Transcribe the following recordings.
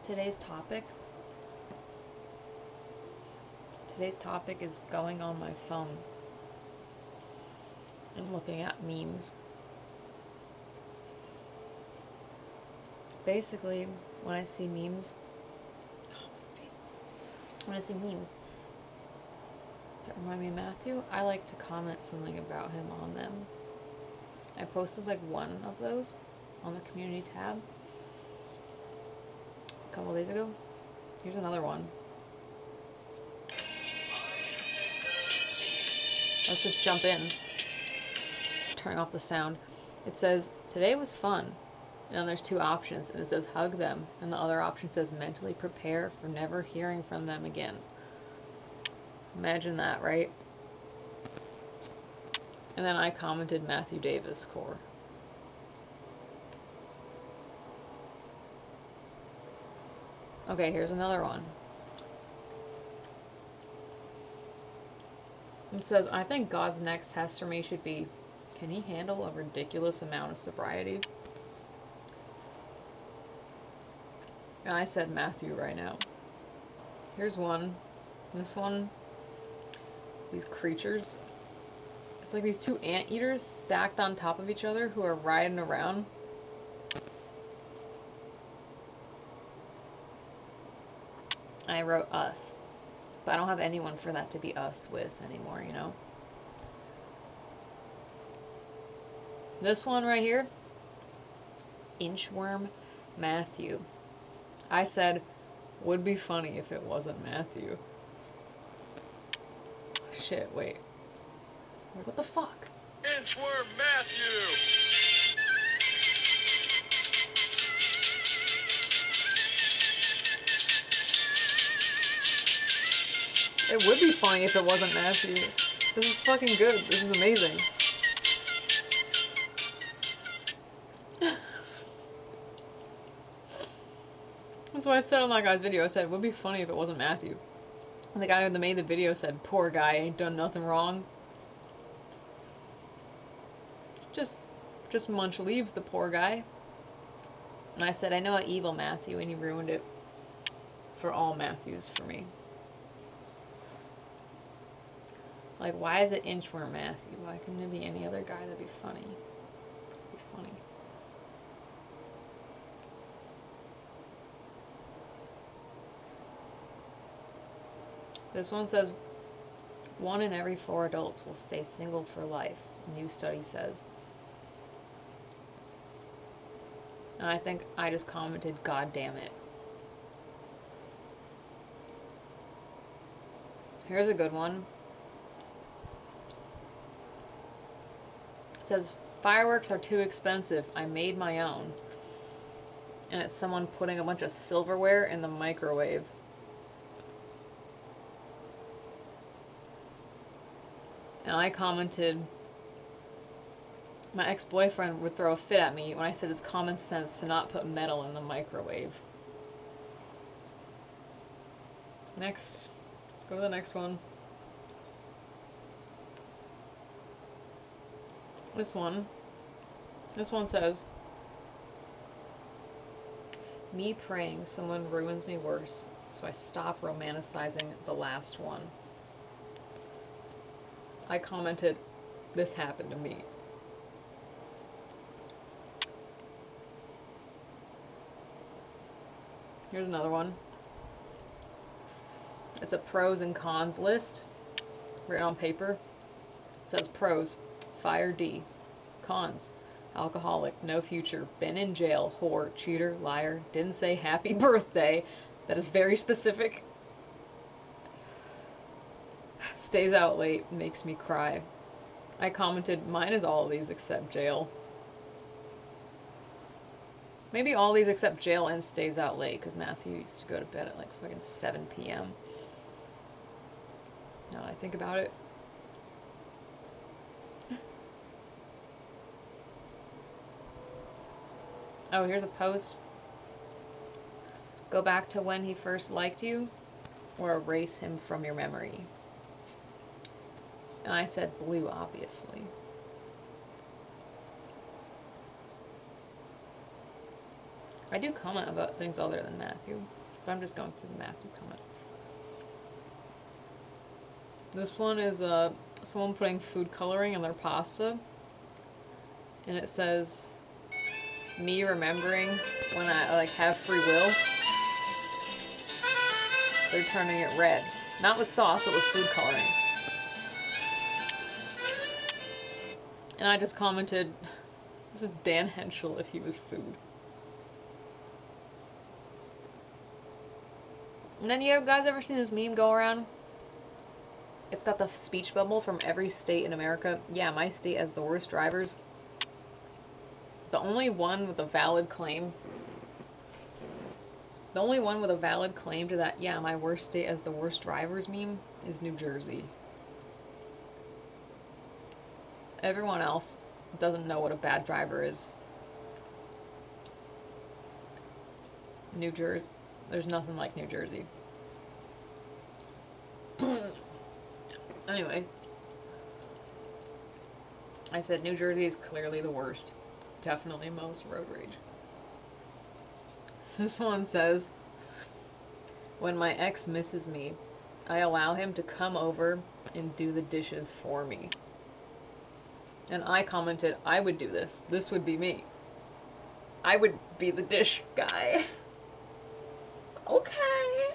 Today's topic is going on my phone and looking at memes. Basically, when I see memes that remind me of Matthew, I like to comment something about him on them. I posted like one of those on the community tab a couple days ago. Here's another one. Let's just jump in. Turning off the sound. It says, "Today was fun." And then there's two options, and it says hug them, and the other option says mentally prepare for never hearing from them again. Imagine that, right? And then I commented Matthew Davis core. Okay, here's another one. It says, "I think God's next test for me should be, can he handle a ridiculous amount of sobriety?" And I said Matthew right now. Here's one. This one, these creatures. It's like these two anteaters stacked on top of each other who are riding around. I wrote us. But I don't have anyone for that to be us with anymore, you know? This one right here, Inchworm Matthew. I said, would be funny if it wasn't Matthew. Shit, wait. What the fuck? Inchworm Matthew! It would be funny if it wasn't Matthew. This is fucking good. This is amazing. That's what I said on that guy's video. I said, it would be funny if it wasn't Matthew. And the guy that made the video said, poor guy, ain't done nothing wrong. Just munch leaves, the poor guy. And I said, I know an evil Matthew, and he ruined it for all Matthews for me. Like, why is it Inchworm Matthew? Why couldn't it be any other guy? That'd be funny. That'd be funny. This one says, 1 in every 4 adults will stay single for life, a new study says. And I think I just commented, God damn it. Here's a good one. It says, fireworks are too expensive. I made my own. And it's someone putting a bunch of silverware in the microwave. And I commented, my ex-boyfriend would throw a fit at me when I said it's common sense to not put metal in the microwave. Next. Let's go to the next one. This one says, me praying someone ruins me worse, so I stop romanticizing the last one. I commented, this happened to me. Here's another one. It's a pros and cons list written on paper. It says pros, fire D. Cons, alcoholic, no future, been in jail, whore, cheater, liar, didn't say happy birthday. That is very specific. Stays out late, makes me cry. I commented, mine is all of these except jail. Maybe all these except jail and stays out late, because Matthew used to go to bed at like fucking 7 p.m. Now that I think about it. Oh, here's a post. Go back to when he first liked you, or erase him from your memory. And I said blue, obviously. I do comment about things other than Matthew, but I'm just going through the Matthew comments. This one is someone putting food coloring in their pasta, and it says, me remembering when I like have free will. They're turning it red. Not with sauce, but with food coloring. And I just commented, this is Dan Henschel if he was food. And then you guys ever seen this meme go around? It's got the speech bubble from every state in America. Yeah, my state has the worst drivers. The only one with a valid claim. The only one with a valid claim to that, yeah, my worst state has the worst drivers meme is New Jersey. Everyone else doesn't know what a bad driver is. New Jersey. There's nothing like New Jersey. Anyway. I said New Jersey is clearly the worst. Definitely most road rage. This one says, when my ex misses me, I allow him to come over and do the dishes for me. And I commented, I would do this. This would be me. I would be the dish guy. Okay.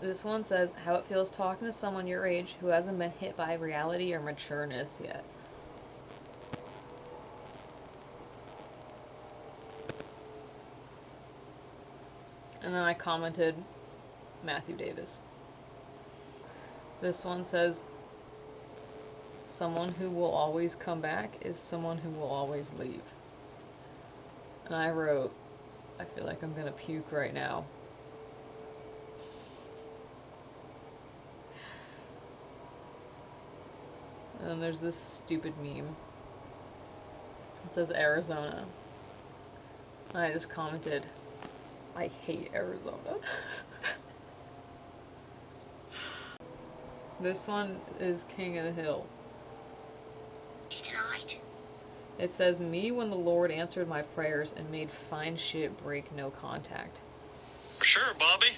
This one says, how it feels talking to someone your age who hasn't been hit by reality or matureness yet. And then I commented, Matthew Davis. This one says, someone who will always come back is someone who will always leave. And I wrote, I feel like I'm gonna puke right now. And then there's this stupid meme. It says Arizona. And I just commented, I hate Arizona. This one is King of the Hill. Tonight. It says, me when the Lord answered my prayers and made fine shit break no contact. Sure, Bobby.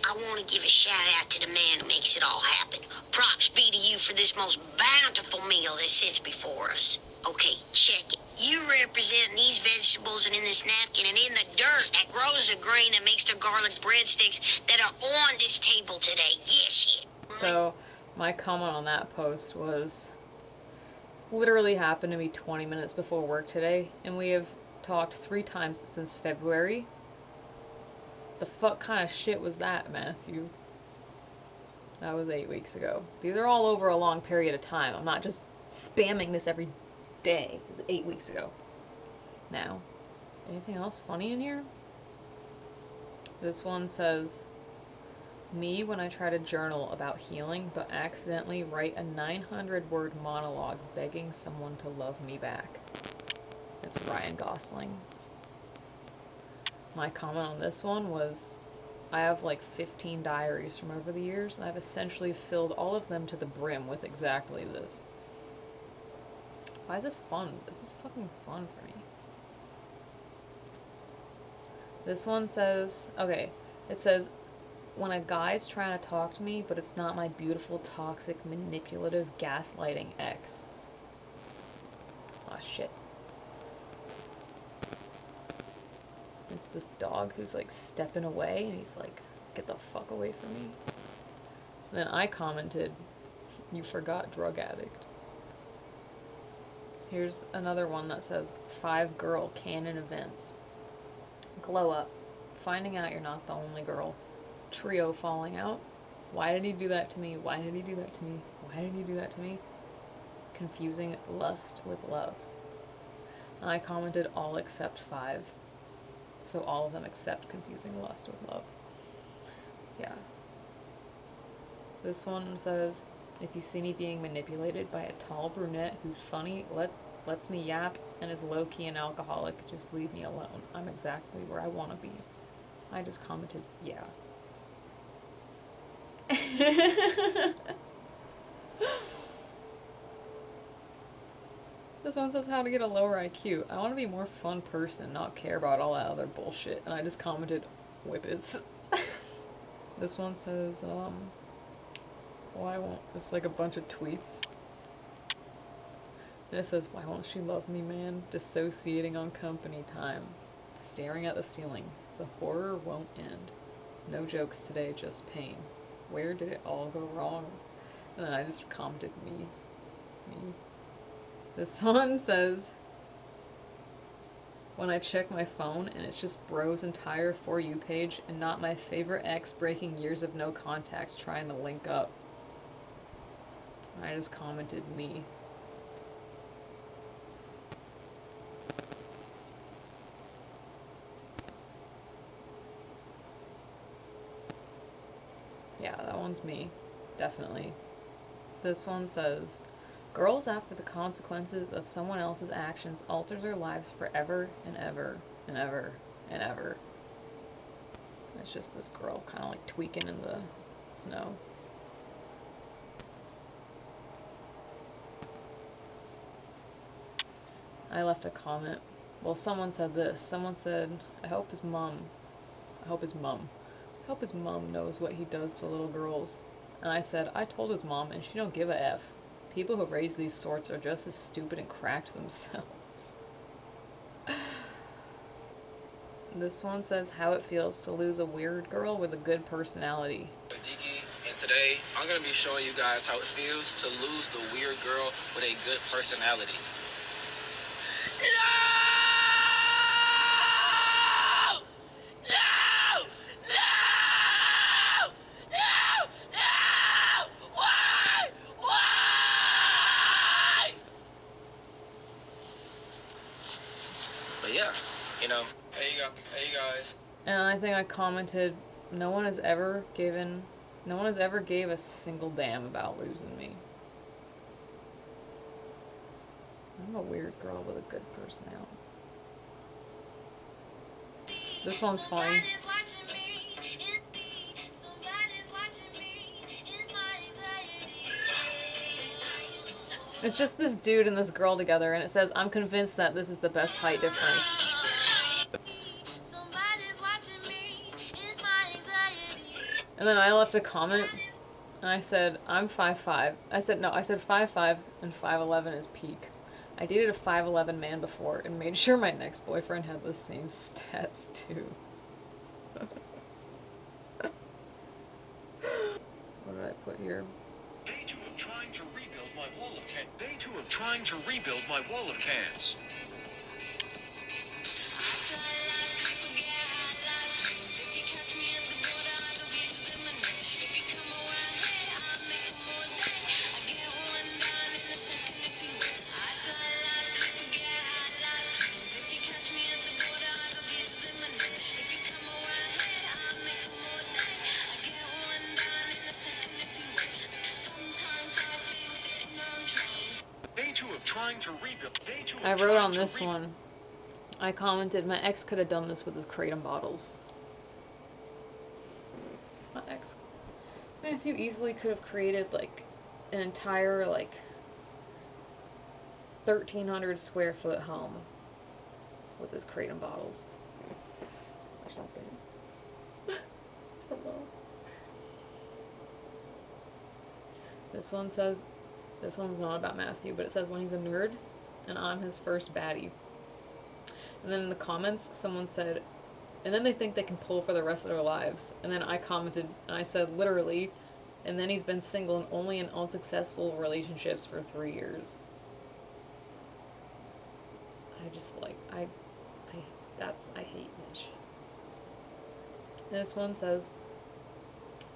I want to give a shout out to the man who makes it all happen. Props be to you for this most bountiful meal that sits before us. Okay, check it. You represent these vegetables and in this napkin and in the dirt that grows the grain that makes the garlic breadsticks that are on this table today. Yes, shit. So, my comment on that post was, literally happened to me 20 minutes before work today, and we have talked 3 times since February. The fuck kind of shit was that, Matthew? That was 8 weeks ago. These are all over a long period of time. I'm not just spamming this every day. It's 8 weeks ago. Now. Anything else funny in here? This one says, me when I try to journal about healing, but accidentally write a 900-word monologue begging someone to love me back. It's Ryan Gosling. My comment on this one was, I have like 15 diaries from over the years, and I've essentially filled all of them to the brim with exactly this. Why is this fun? This is fucking fun for me. This one says, okay, it says, when a guy's trying to talk to me, but it's not my beautiful, toxic, manipulative, gaslighting ex. Aw, shit. It's this dog who's like stepping away, and he's like, get the fuck away from me. And then I commented, you forgot drug addict. Here's another one that says, 5 girl canon events. Glow up. Finding out you're not the only girl. Trio falling out. Why did he do that to me? Why did he do that to me? Why did he do that to me? Confusing lust with love. And I commented all except 5. So all of them except confusing lust with love. Yeah. This one says, if you see me being manipulated by a tall brunette who's funny, lets me yap, and is low-key an alcoholic, just leave me alone. I'm exactly where I want to be. I just commented, yeah. This one says how to get a lower IQ. I want to be a more fun person, not care about all that other bullshit. And I just commented, whippets. This one says, why won't, it's like a bunch of tweets. And it says, why won't she love me, man? Dissociating on company time. Staring at the ceiling. The horror won't end. No jokes today, just pain. Where did it all go wrong? And then I just commented, me. This one says, when I check my phone and it's just bro's entire For You page and not my favorite ex breaking years of no contact trying to link up. And I just commented, me. Yeah, that one's me. Definitely. This one says, girls after the consequences of someone else's actions alter their lives forever and ever and ever and ever. It's just this girl kind of like tweaking in the snow. I left a comment. Well, someone said this. Someone said, I hope his mom knows what he does to little girls. And I said, I told his mom and she don't give a F. People who raise these sorts are just as stupid and cracked themselves. This one says how it feels to lose a weird girl with a good personality. Diki, and today I'm going to be showing you guys how it feels to lose the weird girl with a good personality. But yeah, you know, there you go. Hey, you guys. And I think I commented, no one has ever gave a single damn about losing me. I'm a weird girl with a good personality. This one's funny. It's just this dude and this girl together, and it says, I'm convinced that this is the best height difference. And then I left a comment, and I said, I'm 5'5". I said 5'5", and 5'11" is peak. I dated a 5'11" man before, and made sure my next boyfriend had the same stats, too. What did I put here? Day 2 of trying to rebuild my wall of cans. Day 2 of trying to rebuild my wall of cans. I wrote on this one, I commented, my ex could have done this with his Kratom bottles. My ex, Matthew easily could have created like an entire like 1,300 square foot home with his Kratom bottles. Or something. I don't know. This one says, this one's not about Matthew, but it says when he's a nerd and I'm his first baddie. And then in the comments, someone said, and then they think they can pull for the rest of their lives. And then I commented, and I said, literally, and then he's been single and only in unsuccessful relationships for 3 years. I just like, I hate Mitch. This one says,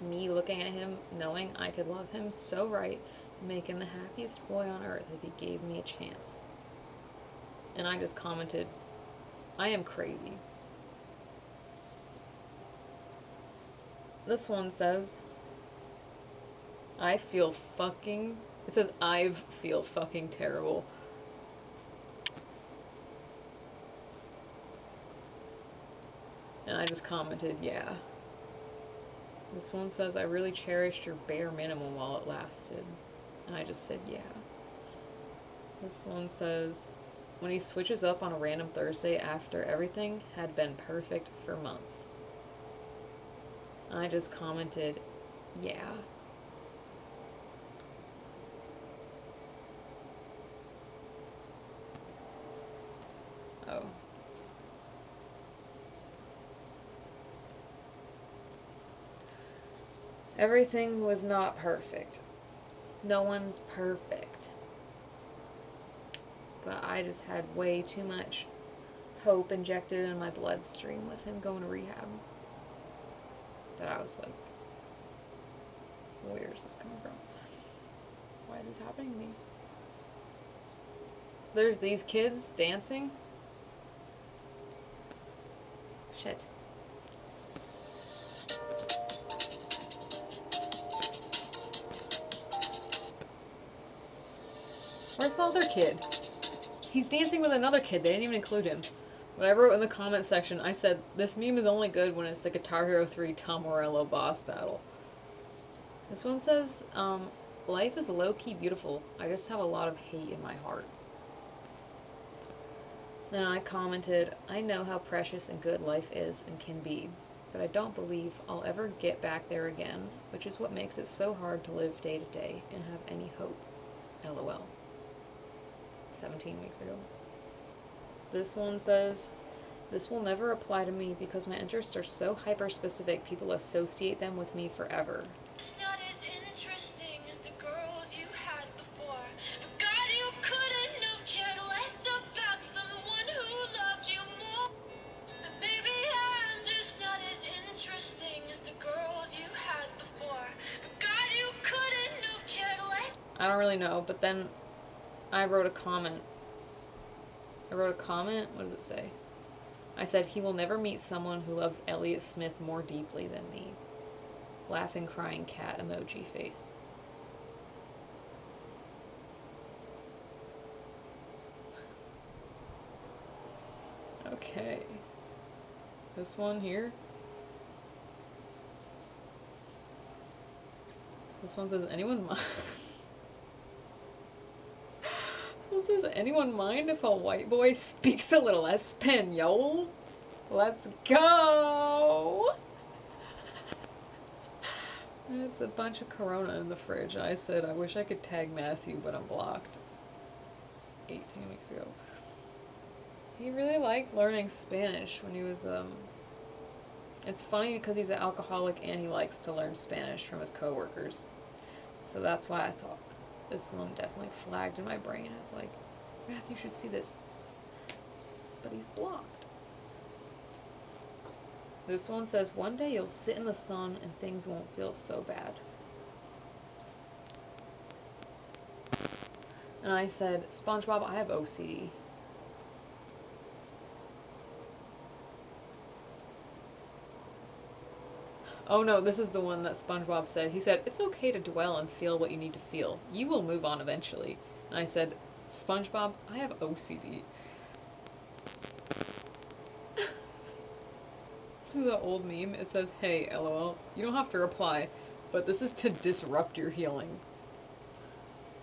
me looking at him, knowing I could love him so right, make him the happiest boy on earth if he gave me a chance. And I just commented, I am crazy. This one says, I feel fucking terrible. And I just commented, yeah. This one says, I really cherished your bare minimum while it lasted. And I just said, yeah. This one says, when he switches up on a random Thursday after everything had been perfect for months. I just commented, yeah. Oh. Everything was not perfect. No one's perfect. But I just had way too much hope injected in my bloodstream with him going to rehab. That I was like, where is this coming from? Why is this happening to me? There's these kids dancing. Shit. Where's the other kid? He's dancing with another kid. They didn't even include him. When I wrote in the comment section, I said, this meme is only good when it's the Guitar Hero 3 Tom Morello boss battle. This one says, life is low-key beautiful. I just have a lot of hate in my heart. Then I commented, I know how precious and good life is and can be, but I don't believe I'll ever get back there again, which is what makes it so hard to live day to day and have any hope. LOL. 17 weeks ago. This one says, this will never apply to me because my interests are so hyper-specific people associate them with me forever. It's not as interesting as the girls you had before. But God, you couldn't have cared less about someone who loved you more. And baby, I'm just not as interesting as the girls you had before. But God, you couldn't have cared less. I don't really know, but then I wrote a comment. What does it say? I said, he will never meet someone who loves Elliott Smith more deeply than me. Laughing, crying cat emoji face. Okay. This one here. This one says, anyone mind? Says, anyone mind if a white boy speaks a little Espanol? Let's go! It's a bunch of Corona in the fridge. I said, I wish I could tag Matthew, but I'm blocked. 18 weeks ago. He really liked learning Spanish when he was, It's funny because he's an alcoholic and he likes to learn Spanish from his coworkers. So that's why I thought this one definitely flagged in my brain as like, Matthew should see this. But he's blocked. This one says, one day you'll sit in the sun and things won't feel so bad. And I said, SpongeBob, I have OCD. Oh no, this is the one that SpongeBob said. He said, it's okay to dwell and feel what you need to feel. You will move on eventually. And I said, SpongeBob, I have OCD. This is an old meme. It says, hey, LOL, you don't have to reply, but this is to disrupt your healing.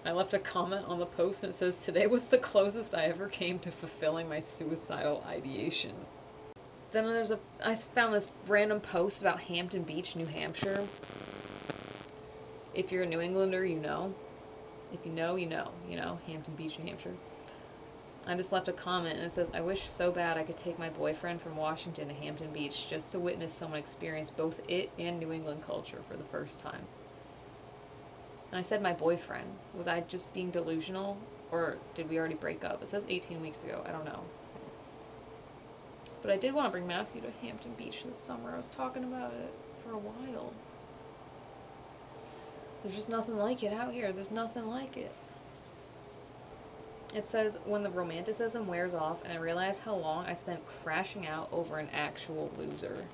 I left a comment on the post and it says, today was the closest I ever came to fulfilling my suicidal ideation. Then I found this random post about Hampton Beach, New Hampshire. If you're a New Englander, you know. If you know, you know. You know, Hampton Beach, New Hampshire. I just left a comment and it says, I wish so bad I could take my boyfriend from Washington to Hampton Beach just to witness someone experience both it and New England culture for the first time. And I said my boyfriend. Was I just being delusional? Or did we already break up? It says 18 weeks ago. I don't know. But I did want to bring Matthew to Hampton Beach this summer. I was talking about it for a while. There's just nothing like it out here. There's nothing like it. It says, when the romanticism wears off and I realize how long I spent crashing out over an actual loser.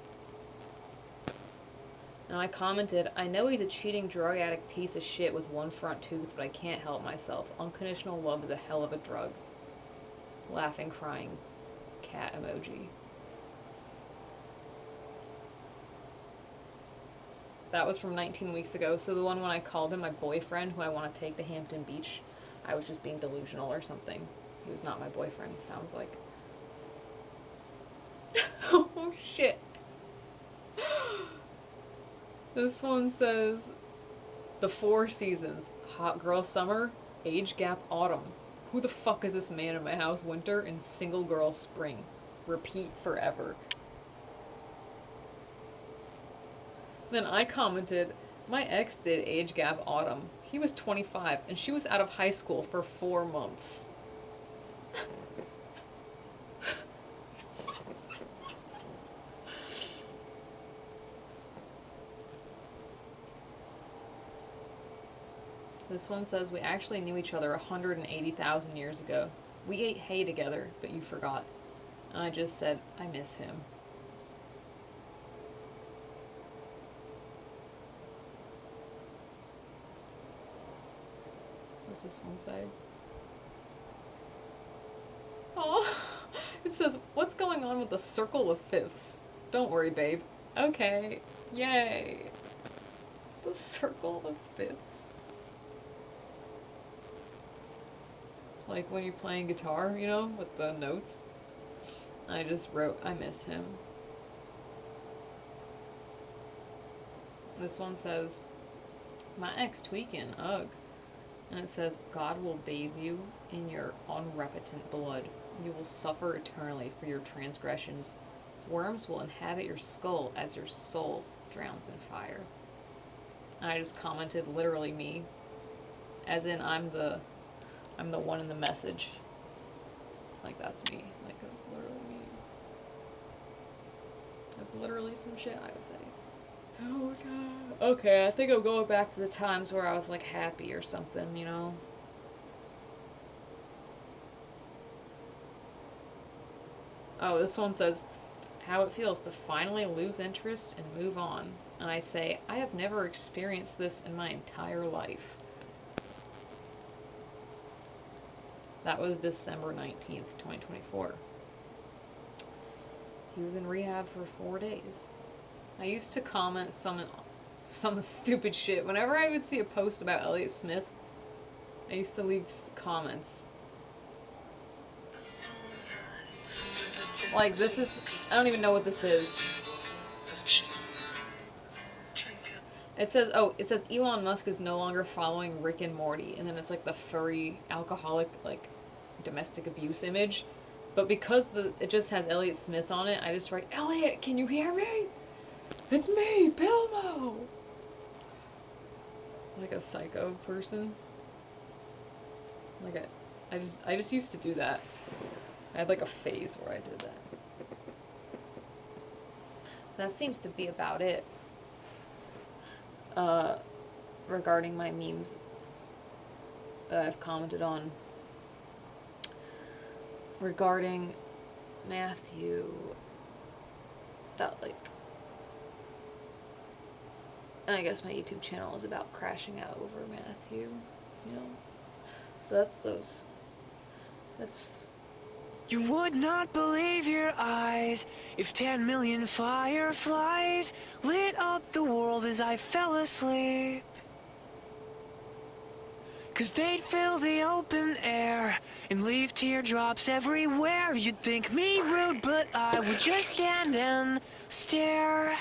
Now I commented, I know he's a cheating drug addict piece of shit with one front tooth, but I can't help myself. Unconditional love is a hell of a drug. Laughing, crying, cat emoji. That was from 19 weeks ago, so the one when I called him my boyfriend who I want to take to Hampton Beach I was just being delusional or something. He was not my boyfriend, it sounds like. Oh shit. This one says, the 4 seasons: hot girl summer, age gap autumn. Who the fuck is this man in my house winter, and single girl spring? Repeat forever. Then I commented, my ex did age gap autumn. He was 25 and she was out of high school for 4 months. This one says, we actually knew each other 180,000 years ago. We ate hay together, but you forgot. And I just said, I miss him. What's this one say? Oh, it says, what's going on with the circle of fifths? Don't worry, babe. Okay. Yay. The circle of fifths. Like when you're playing guitar, you know, with the notes. I just wrote, I miss him. This one says, my ex tweaking, ugh. And it says, God will bathe you in your unrepentant blood. You will suffer eternally for your transgressions. Worms will inhabit your skull as your soul drowns in fire. And I just commented, literally me. As in, I'm the one in the message. Like, that's me. Like, that's literally me. Like, literally some shit, I would say. Oh, God. Okay, I think I'm going back to the times where I was, like, happy or something, you know? Oh, this one says, how it feels to finally lose interest and move on. And I say, I have never experienced this in my entire life. That was December 19th, 2024. He was in rehab for 4 days. I used to comment some stupid shit. Whenever I would see a post about Elliott Smith, I used to leave comments. Like, this is, I don't even know what this is. It says, oh, it says Elon Musk is no longer following Rick and Morty, and then it's like the furry, alcoholic, like, domestic abuse image. But because it just has Elliott Smith on it, I just write, Elliott, can you hear me? It's me, Bilmo! Like a psycho person. Like I just used to do that. I had like a phase where I did that. That seems to be about it. Regarding my memes that I've commented on. Regarding Matthew, that, like, and I guess my YouTube channel is about crashing out over Matthew, you know? So that's those. That's... You would not believe your eyes if 10 million fireflies lit up the world as I fell asleep. 'Cause they'd fill the open air and leave teardrops everywhere. You'd think me rude, but I would just stand and stare.